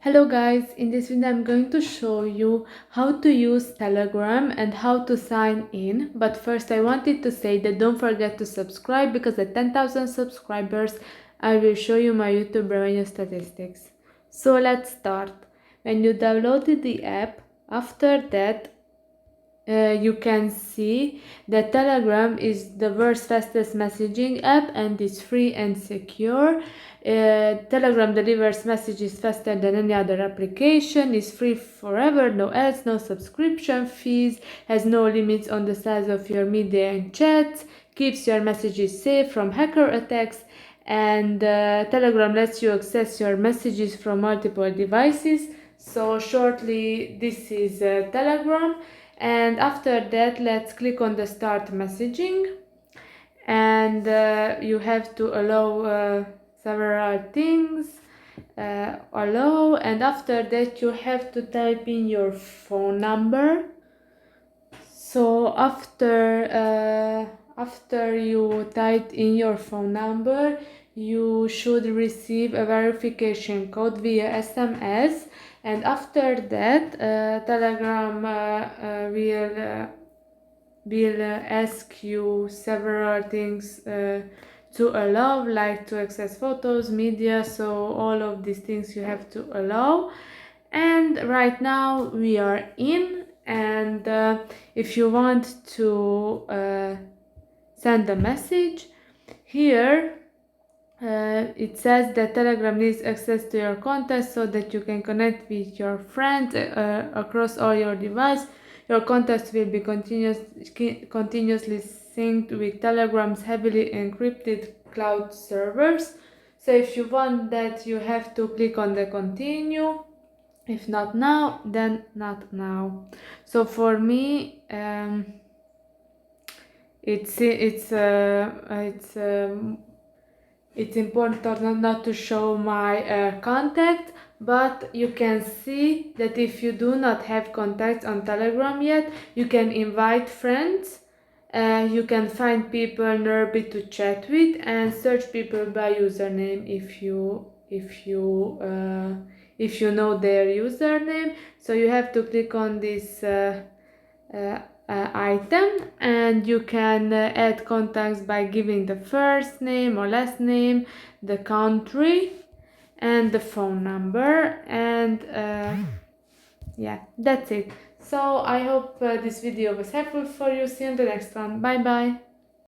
Hello guys, in this video I'm going to show you how to use Telegram and how to sign in. But first I wanted to say that don't forget to subscribe, because at 10,000 subscribers I will show you my YouTube revenue statistics. So let's start. When you downloaded the app, after that you can see that Telegram is the world's fastest messaging app and is free and secure. Telegram delivers messages faster than any other application, is free forever, no ads, no subscription fees, has no limits on the size of your media and chats, keeps your messages safe from hacker attacks, and Telegram lets you access your messages from multiple devices. So shortly, this is Telegram. And after that, let's click on the start messaging, and you have to allow several things. Allow, and after that you have to type in your phone number. So after you type in your phone number, you should receive a verification code via SMS, and after that Telegram will ask you several things to allow, like to access photos, media, so all of these things you have to allow. And right now we are in, and if you want to send a message, here it says that Telegram needs access to your contacts so that you can connect with your friends across all your devices. Your contacts will be continuously synced with Telegram's heavily encrypted cloud servers. So if you want that, you have to click on the continue. If not now, then not now. So for me, it's important not to show my contact, but you can see that if you do not have contacts on Telegram yet, you can invite friends. You can find people nearby to chat with and search people by username if you know their username. So you have to click on this item, and you can add contacts by giving the first name or last name, the country, and the phone number, and yeah, that's it. So I hope this video was helpful for you. See you in the next one. Bye bye.